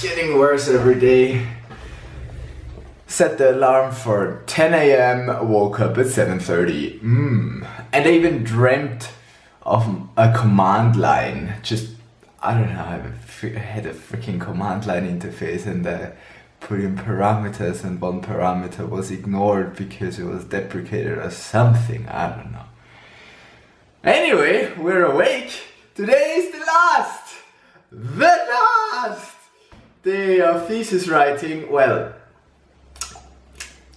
getting worse every day. Set the alarm for 10 a.m. Woke up at 7:30. And I even dreamt of a command line. I don't know, I had a freaking command line interface and put in parameters and one parameter was ignored because it was deprecated or something. I don't know. Anyway, we're awake. Today is the last day of thesis writing. Well,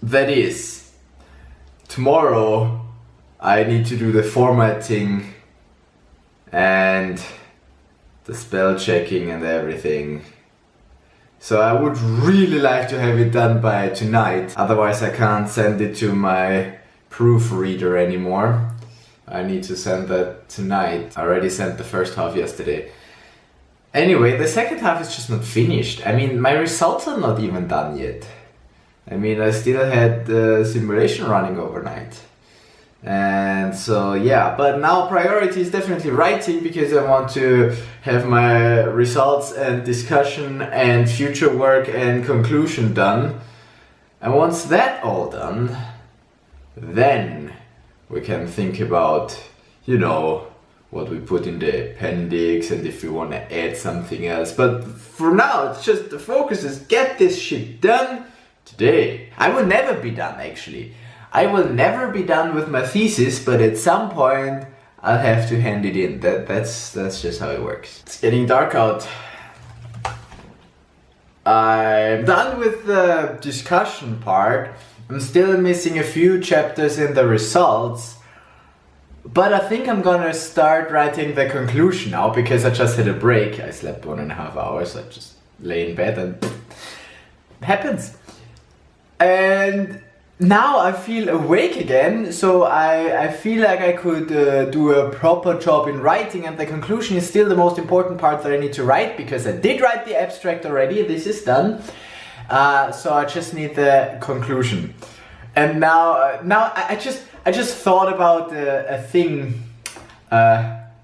that is, tomorrow I need to do the formatting and the spell checking and everything. So I would really like to have it done by tonight, otherwise I can't send it to my proofreader anymore. I need to send that tonight. I already sent the first half yesterday. Anyway, the second half is just not finished. I mean, my results are not even done yet. I mean, I still had the simulation running overnight. And so, yeah, but now priority is definitely writing because I want to have my results and discussion and future work and conclusion done. And once that all done, then we can think about, you know, what we put in the appendix and if we want to add something else. But for now, it's just the focus is get this shit done today. I will never be done, actually. I will never be done with my thesis, but at some point I'll have to hand it in. That's just how it works. It's getting dark out. I'm done with the discussion part. I'm still missing a few chapters in the results, but I think I'm gonna start writing the conclusion now because I just had a break. I slept 1.5 hours. I just lay in bed and it happens. And now I feel awake again, so I feel like I could do a proper job in writing, and the conclusion is still the most important part that I need to write because I did write the abstract already. This is done. So I just need the conclusion. And now I just thought about a thing,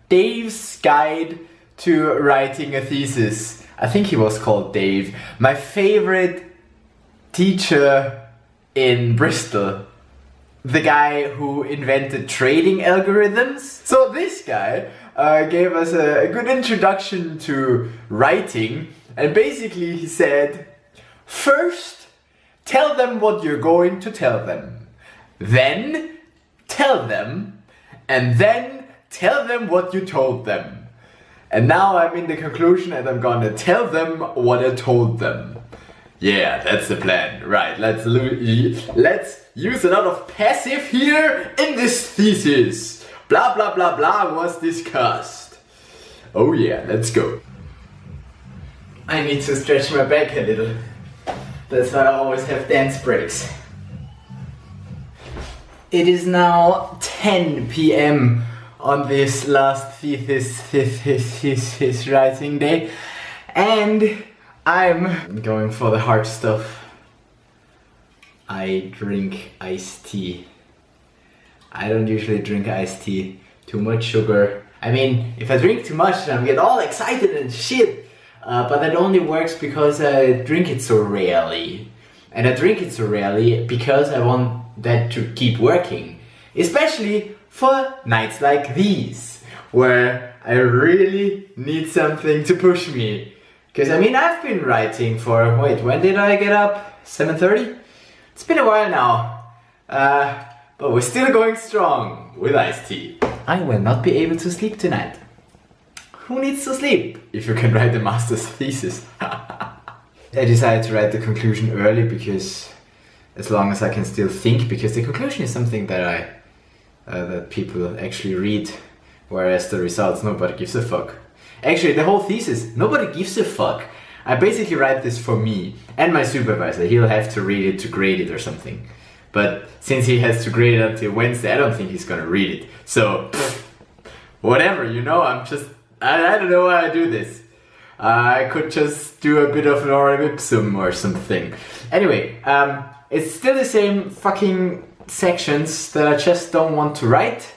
Dave's guide to writing a thesis. I think he was called Dave. My favorite teacher in Bristol, the guy who invented trading algorithms. So this guy gave us a good introduction to writing, and basically he said, first, tell them what you're going to tell them. Then, tell them. And then, tell them what you told them. And now I'm in the conclusion and I'm gonna tell them what I told them. Yeah, that's the plan. Right, let's use a lot of passive here in this thesis. Blah blah blah blah was discussed. Oh yeah, let's go. I need to stretch my back a little. That's why I always have dance breaks. It is now 10 p.m. on this last thesis writing day, and I'm going for the hard stuff. I drink iced tea. I don't usually drink iced tea. Too much sugar. I mean, if I drink too much, then I get all excited and shit. But that only works because I drink it so rarely. And I drink it so rarely because I want that to keep working. Especially for nights like these, where I really need something to push me. Because I mean, I've been writing for, wait, when did I get up? 7:30? It's been a while now. But we're still going strong with iced tea. I will not be able to sleep tonight. Who needs to sleep if you can write a master's thesis? I decided to write the conclusion early because as long as I can still think, because the conclusion is something that that people actually read, whereas the results, nobody gives a fuck. Actually, the whole thesis, nobody gives a fuck. I basically write this for me and my supervisor. He'll have to read it to grade it or something. But since he has to grade it until Wednesday, I don't think he's gonna read it. So, whatever, you know, I don't know why I do this. I could just do a bit of lorem ipsum or something. Anyway, it's still the same fucking sections that I just don't want to write.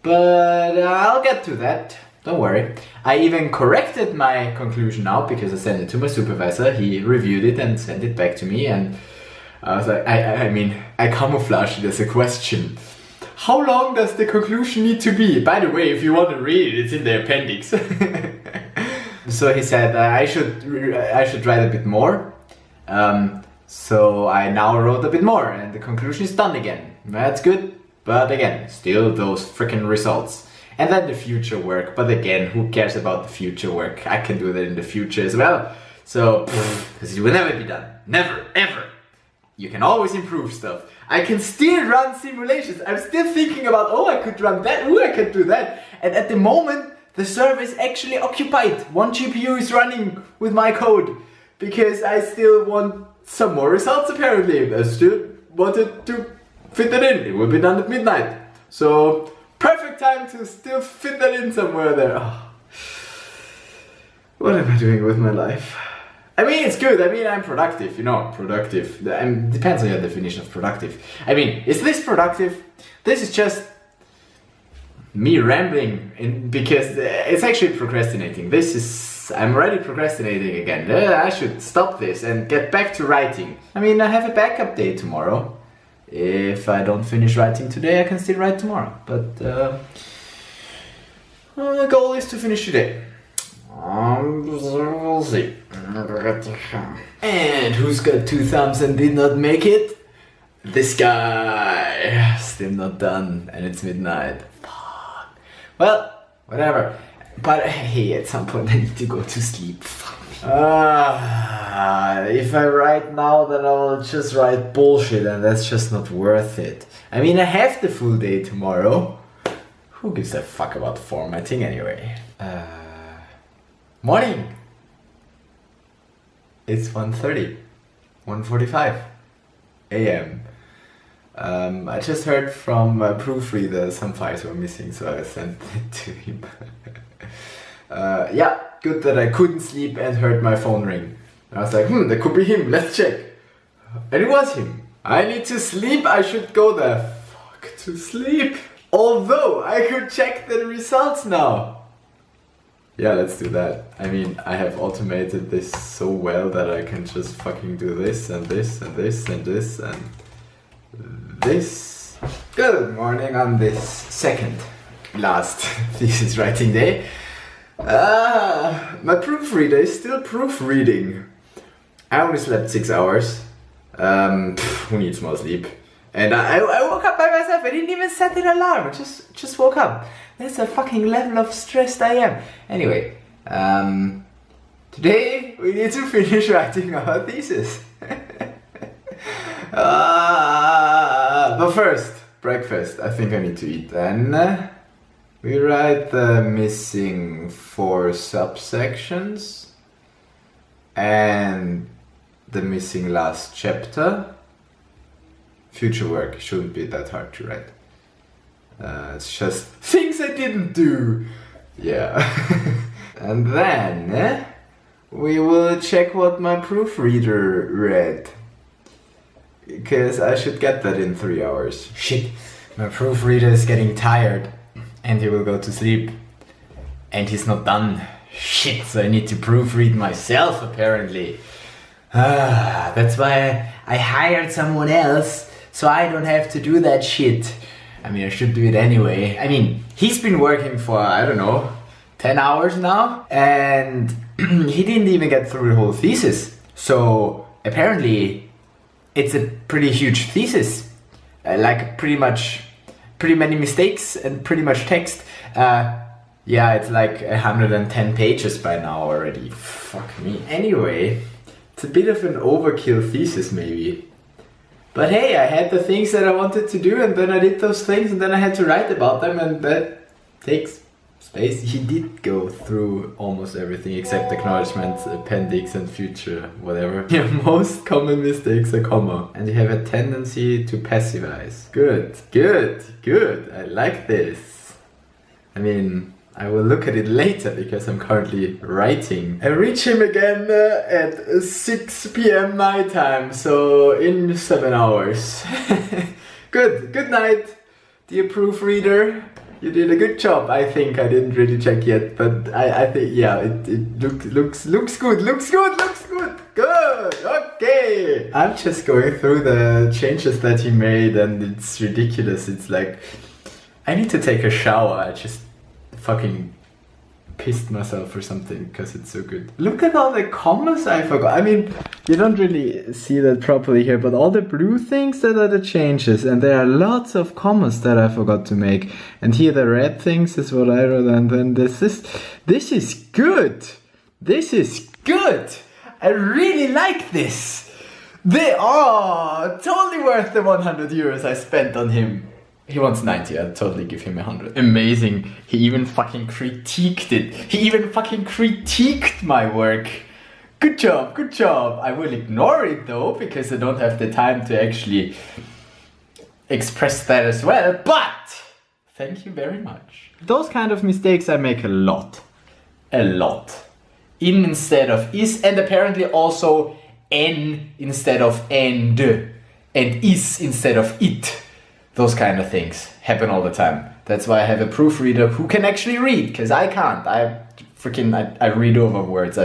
But I'll get to that. don't worry. I even corrected my conclusion now because I sent it to my supervisor. He reviewed it and sent it back to me, and I was like, I mean, I camouflaged it as a question. How long does the conclusion need to be? By the way, if you want to read it, it's in the appendix. So he said I should write a bit more. So I now wrote a bit more, and the conclusion is done again. That's good, but again, still those freaking results. And then the future work, but again, who cares about the future work? I can do that in the future as well. So, because it will never be done. Never, ever. You can always improve stuff. I can still run simulations. I'm still thinking about, oh, I could run that, oh, I could do that. And at the moment, the server is actually occupied. One GPU is running with my code because I still want some more results apparently. I still wanted to fit that in. It will be done at midnight. So, perfect time to still fit that in somewhere there. Oh. What am I doing with my life? I mean, it's good. I mean, I'm productive, you know, productive. Depends on your definition of productive. I mean, is this productive? This is just me rambling because it's actually procrastinating. I'm already procrastinating again. I should stop this and get back to writing. I mean, I have a backup day tomorrow. If I don't finish writing today, I can still write tomorrow. But the goal is to finish today. We'll see. And who's got 2 thumbs and did not make it? This guy. Still not done, and it's midnight. Fuck. Well, whatever. But hey, at some point I need to go to sleep. If I write now, then I will just write bullshit, and that's just not worth it. I mean, I have the full day tomorrow. Who gives a fuck about formatting anyway? Morning! It's 1:30, 1:45 a.m. I just heard from my proofreader some files were missing, so I sent it to him. Yeah, good that I couldn't sleep and heard my phone ring. I was like, that could be him, let's check. And it was him. I need to sleep, I should go there. Fuck, to sleep. Although, I could check the results now. Yeah, let's do that. I mean, I have automated this so well that I can just fucking do this and this and this and this and this. Good morning on this second last thesis writing day. My proofreader is still proofreading. I only slept 6 hours. Who needs more sleep? And I woke up by myself. I didn't even set an alarm. I just woke up. That's a fucking level of stressed I am. Anyway, today we need to finish writing our thesis. But first, breakfast. I think I need to eat. Then we write the missing 4 subsections and the missing last chapter. Future work shouldn't be that hard to write. It's just things I didn't do. Yeah. And then we will check what my proofreader read. Because I should get that in 3 hours. Shit, my proofreader is getting tired and he will go to sleep. And he's not done. Shit, so I need to proofread myself apparently. That's why I hired someone else, so I don't have to do that shit. I mean, I should do it anyway. I mean, he's been working for, I don't know, 10 hours now, and he didn't even get through the whole thesis. So apparently it's a pretty huge thesis, like pretty many mistakes and pretty much text. Yeah, it's like 110 pages by now already. Fuck me. Anyway, it's a bit of an overkill thesis maybe. But hey, I had the things that I wanted to do, and then I did those things, and then I had to write about them, and that takes space. He did go through almost everything except acknowledgements, appendix, and future, whatever. Your most common mistakes are comma, and you have a tendency to passivize. Good, good, good. I like this. I mean, I will look at it later because I'm currently writing. I reach him again at 6 p.m. my time, so in 7 hours. Good night, dear proofreader. You did a good job, I think. I didn't really check yet, but I think, yeah, it looks good, looks good. Good, okay. I'm just going through the changes that he made and it's ridiculous. It's like, I need to take a shower. I just fucking pissed myself or something because it's so good. Look at all the commas I forgot. I mean, you don't really see that properly here, but all the blue things, that are the changes, and there are lots of commas that I forgot to make. And here the red things is what I wrote, and then this is good. This is good. I really like this. They are totally worth the 100 euros I spent on him. He wants 90, I'd totally give him 100. Amazing. He even fucking critiqued it. He even fucking critiqued my work. Good job, good job. I will ignore it though, because I don't have the time to actually express that as well. But thank you very much. Those kind of mistakes I make a lot. A lot. In instead of is, and apparently also n instead of and is instead of it. Those kind of things happen all the time. That's why I have a proofreader who can actually read, because I can't. I read over words.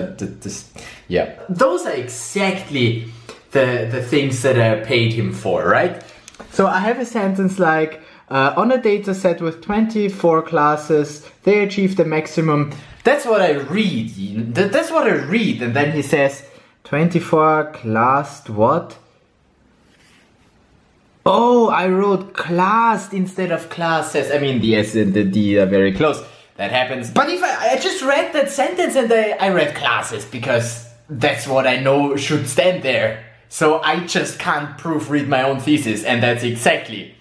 Yeah. Those are exactly the things that I paid him for, right? So I have a sentence like, on a data set with 24 classes, they achieved the maximum. That's what I read. That's what I read. And then he says, 24 classed what? Oh, I wrote classed instead of classes. I mean, the S and the D are very close. That happens. But if I just read that sentence and I read classes because that's what I know should stand there. So I just can't proofread my own thesis, and that's exactly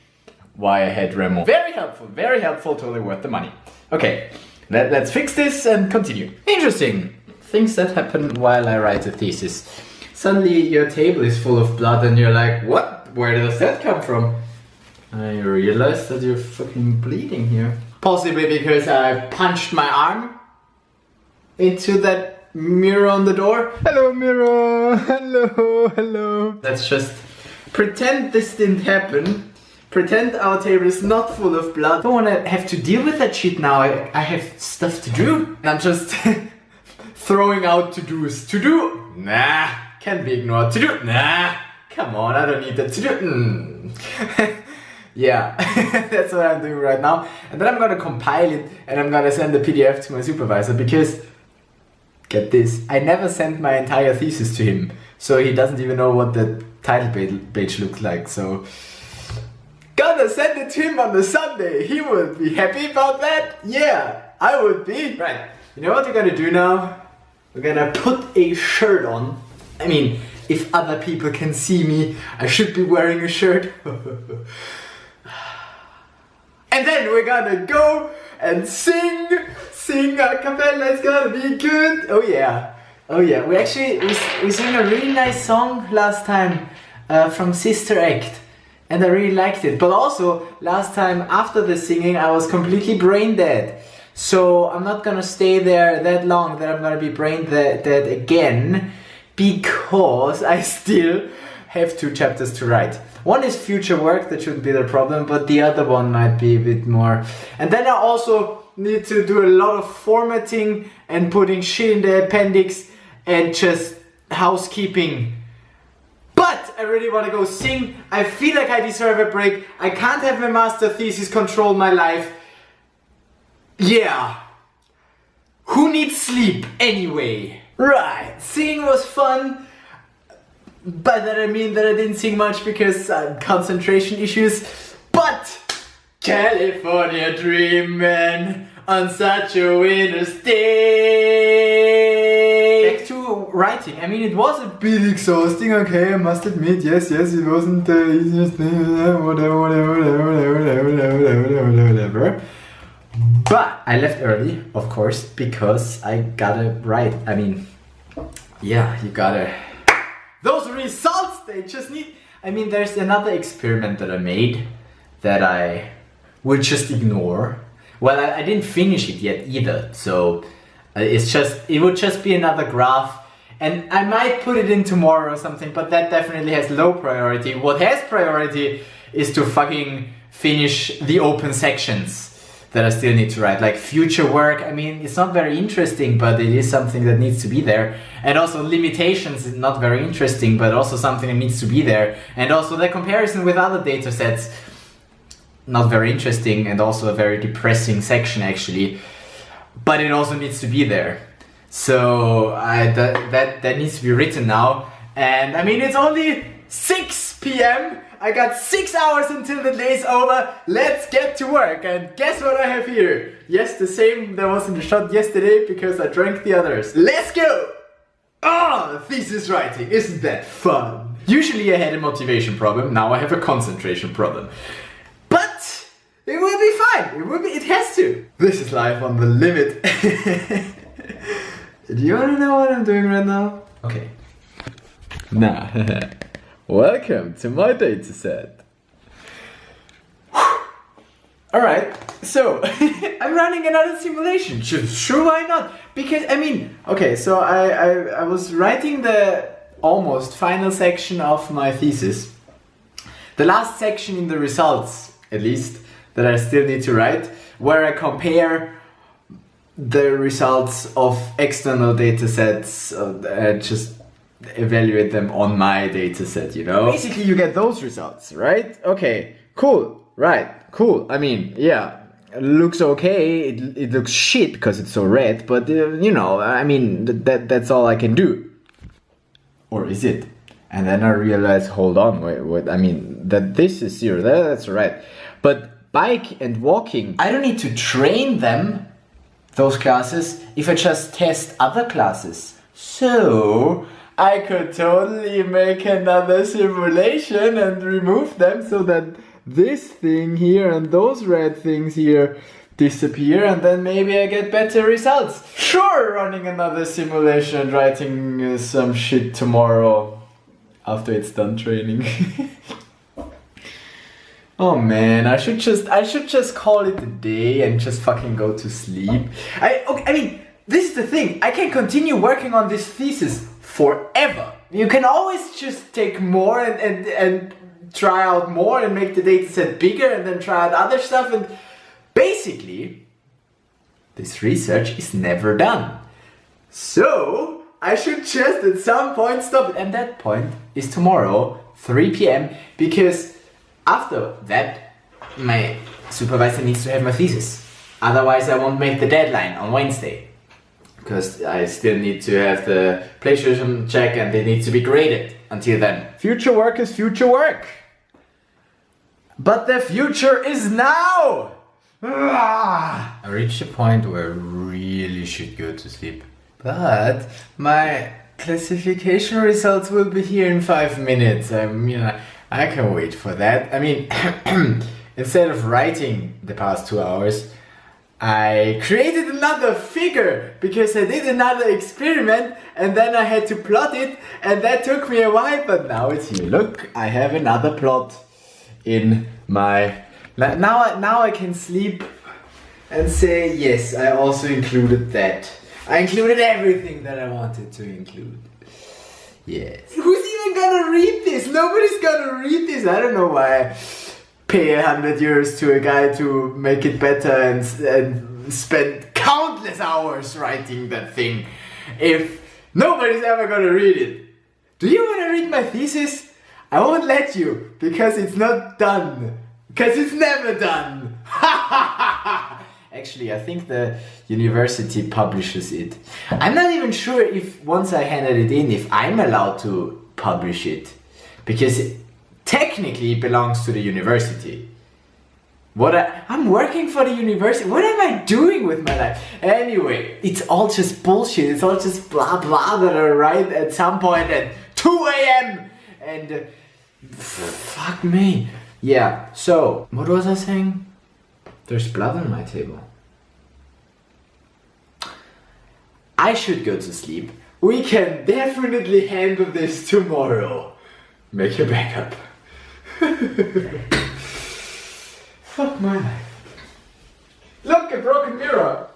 why I had Remo. Very helpful, totally worth the money. Okay, let's fix this and continue. Interesting. Things that happen while I write a thesis. Suddenly your table is full of blood and you're like, what? Where does that come from? I realized that you're fucking bleeding here. Possibly because I punched my arm into that mirror on the door. Hello mirror, hello. Let's just pretend this didn't happen. Pretend our table is not full of blood. I don't want to have to deal with that shit now. I have stuff to do. And I'm just throwing out to-dos. To do? Nah, can't be ignored. To do? Nah. Come on, I don't need that to do. Yeah, that's what I'm doing right now. And then I'm gonna compile it and I'm gonna send the PDF to my supervisor because, get this, I never sent my entire thesis to him. So he doesn't even know what the title page looks like. So, gonna send it to him on the Sunday. He would be happy about that. Yeah, I would be. Right, you know what we're gonna do now? We're gonna put a shirt on. I mean, if other people can see me, I should be wearing a shirt. And then we're gonna go and sing a cappella, it's gonna be good. Oh yeah. We sang a really nice song last time from Sister Act. And I really liked it. But also, last time after the singing, I was completely brain dead. So I'm not gonna stay there that long that I'm gonna be brain dead again. Because I still have 2 chapters to write. One is future work, that shouldn't be the problem, but the other one might be a bit more. And then I also need to do a lot of formatting and putting shit in the appendix and just housekeeping. But I really want to go sing. I feel like I deserve a break. I can't have my master thesis control my life. Yeah. Who needs sleep anyway? Right, singing was fun, but that I mean that I didn't sing much because I had concentration issues. But California dreaming on such a winter's day. Back to writing. I mean, it was a bit exhausting, okay, I must admit. Yes, it wasn't the easiest thing, whatever. But I left early, of course, because I gotta write. I mean, yeah, you gotta... Those results, they just need... I mean, there's another experiment that I made that I would just ignore. Well, I didn't finish it yet either, so it would just be another graph. And I might put it in tomorrow or something, but that definitely has low priority. What has priority is to fucking finish the open sections. that I still need to write. Like future work, I mean, it's not very interesting, but it is something that needs to be there. And also limitations is not very interesting, but also something that needs to be there. And also the comparison with other data sets, not very interesting, and also a very depressing section actually. But it also needs to be there. So that needs to be written now. And I mean, it's only 6 p.m. I got 6 hours until the day's over. Let's get to work. And guess what I have here? Yes, the same that was in the shot yesterday because I drank the others. Let's go! Oh, thesis writing. Isn't that fun? Usually I had a motivation problem. Now I have a concentration problem. But it will be fine. It has to. This is life on the limit. Do you want to know what I'm doing right now? Okay. Now, welcome to my data set. Alright, so I'm running another simulation. Sure, why not? Because, I mean, okay, so I was writing the almost final section of my thesis. The last section in the results, at least, that I still need to write, where I compare the results of external data sets, just evaluate them on my data set, you know? Basically, you get those results, right? Okay, cool, right, cool. I mean, yeah, it looks okay. It looks shit because it's so red, but you know, I mean, that's all I can do. Or is it? And then I realized, hold on, wait, I mean, that this is 0, that's right. But bike and walking, I don't need to train them, those classes, if I just test other classes. So I could totally make another simulation and remove them so that this thing here and those red things here disappear, and then maybe I get better results. Sure, running another simulation and writing some shit tomorrow after it's done training. Oh man, I should just call it a day and just fucking go to sleep. I mean, this is the thing. I can continue working on this thesis forever. You can always just take more and try out more and make the data set bigger and then try out other stuff, and basically this research is never done. So I should just at some point stop it, and that point is tomorrow 3 p.m. because after that my supervisor needs to have my thesis. Otherwise I won't make the deadline on Wednesday. Because I still need to have the plagiarism check and they need to be graded until then. Future work is future work. But the future is now! I reached a point where I really should go to sleep. But my classification results will be here in 5 minutes. I can wait for that. I mean, instead of writing the past 2 hours, I created another figure because I did another experiment and then I had to plot it, and that took me a while, but now it's here. Look, I have another plot in my... Now I can sleep and say, yes, I also included that. I included everything that I wanted to include. Yes. Who's even gonna read this? Nobody's gonna read this. I don't know why. Pay 100 euros to a guy to make it better and spend countless hours writing that thing if nobody's ever gonna read it. Do you want to read my thesis? I won't let you because it's not done. Because it's never done. Actually, I think the university publishes it. I'm not even sure if once I handed it in, if I'm allowed to publish it. Because technically it belongs to the university. I'm working for the university. What am I doing with my life? Anyway, it's all just bullshit. It's all just blah blah that I write at some point at 2 a.m. And fuck me. Yeah, so what was I saying? There's blood on my table. I should go to sleep. We can definitely handle this tomorrow. Make your backup. Fuck my life. Look, a broken mirror.